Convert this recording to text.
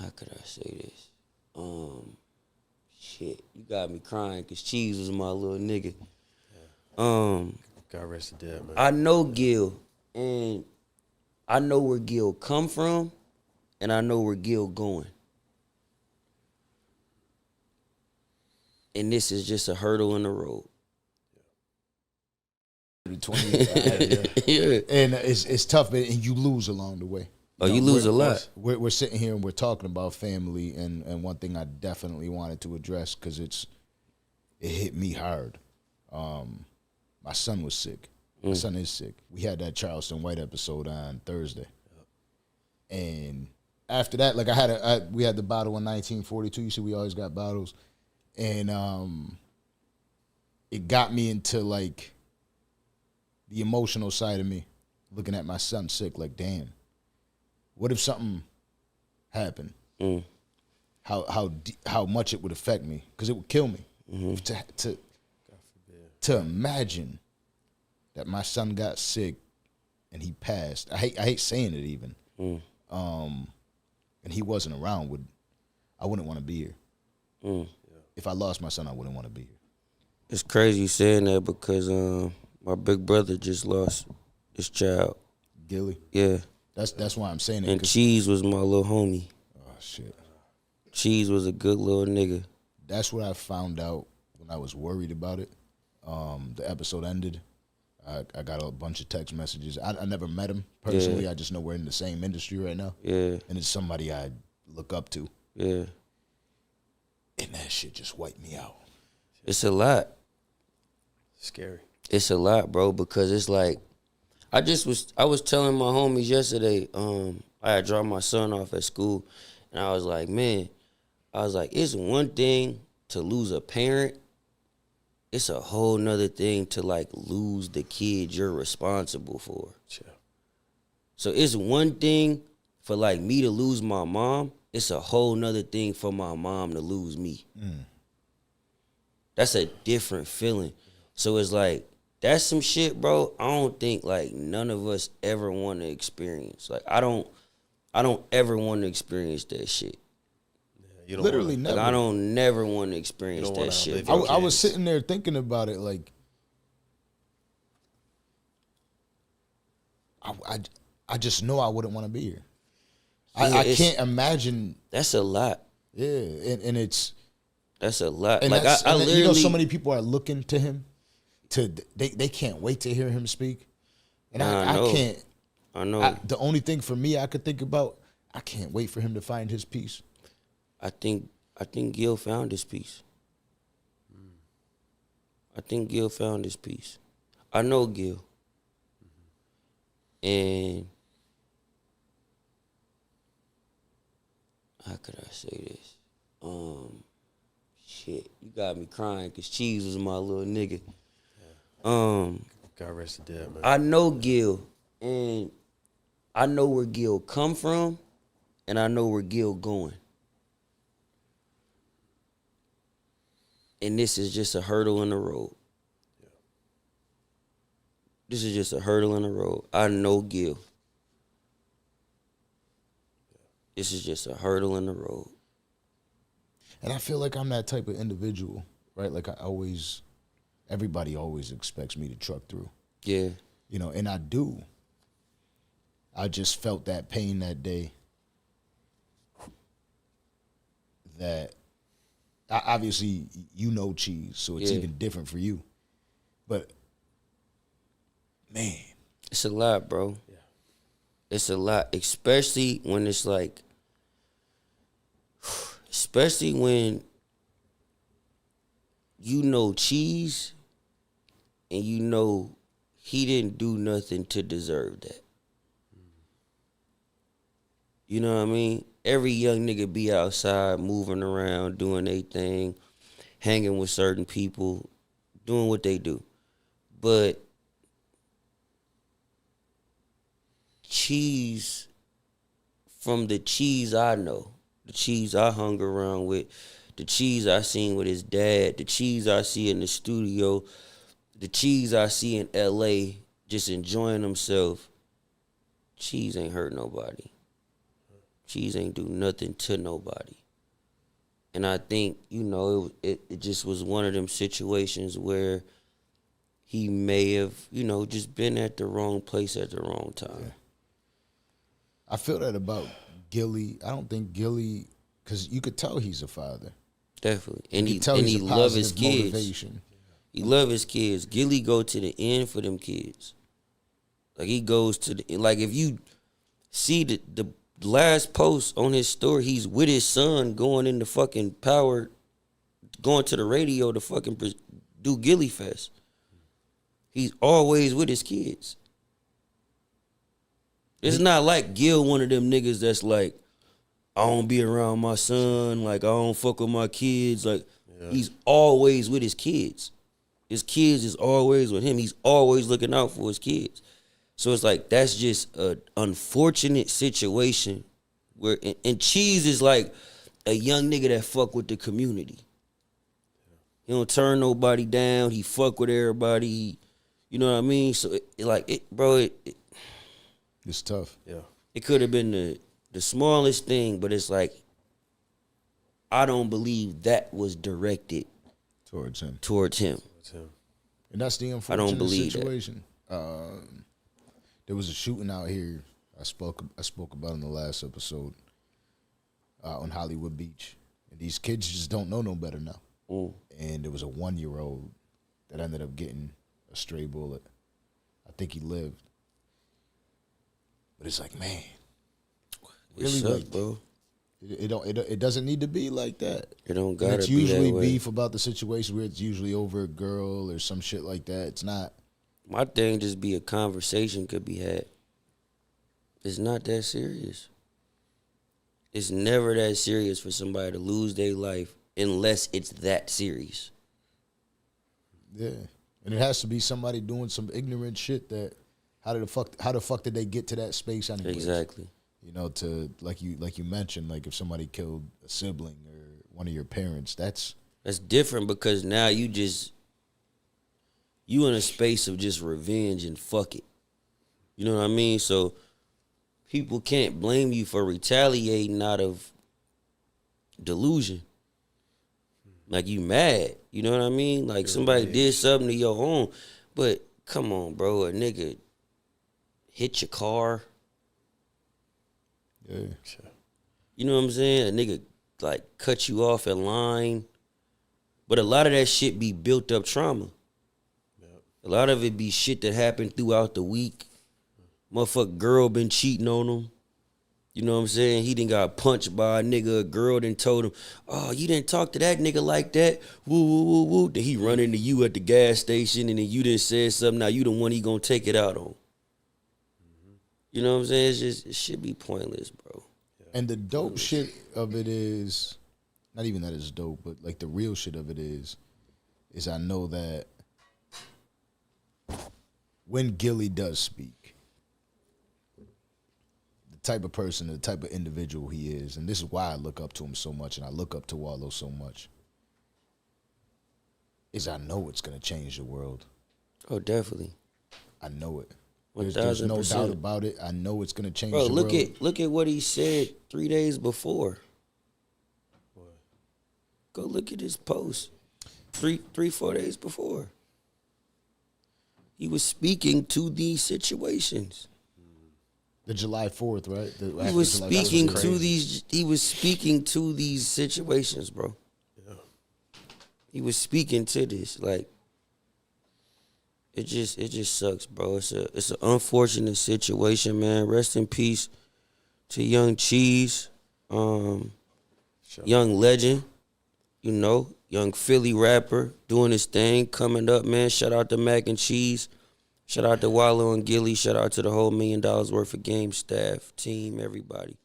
how could I say this? Shit, you got me crying because Cheese was my little nigga. God rest the dead, man. I know Gil, and I know where Gil come from, and I know where Gil going. And this is just a hurdle in the road. 20 yeah. And it's tough, and you lose along the way. You lose a lot. We're sitting here and we're talking about family, and one thing I definitely wanted to address because it hit me hard. My son was sick. My son is sick. We had that Charleston White episode on Thursday, and after that, like we had the bottle in 1942. You see, we always got bottles, and it got me into like the emotional side of me, looking at my son sick. Like, damn, what if something happened? How much it would affect me? Because it would kill me. To imagine that my son got sick and he passed. I hate saying it even. And he wasn't around. I wouldn't want to be here. If I lost my son, I wouldn't want to be here. It's crazy you saying that because my big brother just lost his child. Gilly? Yeah. That's why I'm saying it. And Cheese was my little homie. Oh, shit. Cheese was a good little nigga. That's what I found out when I was worried about it. The episode ended. I got a bunch of text messages. I never met him personally. Yeah. I just know we're in the same industry right now. Yeah. And it's somebody I look up to. Yeah. And that shit just wiped me out. It's a lot. Scary. It's a lot, bro, because it's like, I was telling my homies yesterday, I had dropped my son off at school, and I was like, man, it's one thing to lose a parent. It's a whole nother thing to, like, lose the kid you're responsible for. Yeah. So it's one thing for, like, me to lose my mom. It's a whole nother thing for my mom to lose me. That's a different feeling. So it's like, that's some shit, bro, I don't think, like, none of us ever want to experience. Like, I don't ever want to experience that shit. You don't Literally never. Like, I don't never want to experience that shit. I was sitting there thinking about it, like, I just know I wouldn't want to be here. I can't imagine. That's a lot. Yeah, and that's a lot. And like I literally, you know, so many people are looking to him. They can't wait to hear him speak, and I can't. I know. The only thing for me I could think about, I can't wait for him to find his peace. I think Gil found his peace. I think Gil found his peace. I know Gil. And how could I say this? Shit, you got me crying because Cheese was my little nigga. God rest the dead, man. I know Gil, and I know where Gil come from, and I know where Gil going. And this is just a hurdle in the road. Yeah. This is just a hurdle in the road. I know Gil. Yeah. This is just a hurdle in the road. And I feel like I'm that type of individual, right? Like everybody always expects me to truck through. Yeah. You know, and I do. I just felt that pain that day. That obviously you know Cheese, so it's even different for you. But man, it's a lot, bro. Yeah. It's a lot, especially when it's like, especially when you know Cheese and you know he didn't do nothing to deserve that. You know what I mean? Every young nigga be outside, moving around, doing their thing, hanging with certain people, doing what they do. But Cheese, from the Cheese I know, the Cheese I hung around with, the Cheese I seen with his dad, the Cheese I see in the studio, the Cheese I see in LA just enjoying himself, Cheese ain't hurt nobody. Cheese ain't do nothing to nobody. And I think, you know, it just was one of them situations where he may have, you know, just been at the wrong place at the wrong time. Yeah. I feel that about Gilly. I don't think Gilly, because you could tell he's a father. Definitely. And You could tell he he's a love his positive kids. motivation. He love his kids. Gilly go to the end for them kids. Like he goes to the, like if you see the last post on his story, he's with his son going in the fucking power, going to the radio to fucking do Gilly Fest. He's always with his kids. It's not like Gil, one of them niggas that's like, I don't be around my son, like I don't fuck with my kids. Like he's always with his kids. His kids is always with him. He's always looking out for his kids. So it's like that's just an unfortunate situation where and Cheese is like a young nigga that fuck with the community. He don't turn nobody down. He fuck with everybody. You know what I mean? So It's tough. Yeah. it could have been the smallest thing, but it's like I don't believe that was directed Towards him. That's him. And that's the I don't unfortunate believe that. situation. There was a shooting out here. I spoke about in the last episode on Hollywood Beach. And these kids just don't know no better now. Mm. And there was a 1-year-old that ended up getting a stray bullet. I think he lived. But it's like, man, It really, sucks, like, bro. It doesn't need to be like that. It don't And gotta it's be usually that way. beef about the situation where it's usually over a girl or some shit like that. It's not. My thing just be a conversation could be had. It's not that serious. It's never that serious for somebody to lose their life unless it's that serious. Yeah, and it has to be somebody doing some ignorant shit that how the fuck did they get to that space anyway? Exactly. You know, to like you mentioned, like if somebody killed a sibling or one of your parents, that's different because now you in a space of just revenge and fuck it. You know what I mean? So people can't blame you for retaliating out of delusion. Like you mad. You know what I mean? Like somebody did something to your own. But come on, bro. A nigga hit your car. yeah. You know what I'm saying? A nigga like cut you off in line. But a lot of that shit be built up trauma. A lot of it be shit that happened throughout the week. Motherfucker girl been cheating on him. You know what I'm saying? He done got punched by a nigga. A girl done told him, oh, you didn't talk to that nigga like that. Woo, woo, woo, woo. Then he run into you at the gas station and then you done said something. Now you the one he gonna take it out on. You know what I'm saying? It's just, it should be pointless, bro. And the dope shit of it is, not even that it's dope, but like the real shit of it is I know that when Gilly does speak, the type of person, the type of individual he is, and this is why I look up to him so much and I look up to Wallow so much, is I know it's going to change the world. Oh, definitely. I know it. 1000%. There's no doubt about it. I know it's going to change Bro, the world. look at what he said 3 days before. What? Go look at his post. 4 days before. He was speaking to these situations. The July 4th, right? He was speaking to these situations, bro. Yeah. He was speaking to this. Like it just sucks, bro. It's an unfortunate situation, man. Rest in peace to Young Cheese, Young Legend, you know, young Philly rapper doing his thing, coming up, man. Shout out to Mac and Cheese. Shout out to Wallow and Gilly. Shout out to the whole $1 million worth of game staff, team, everybody.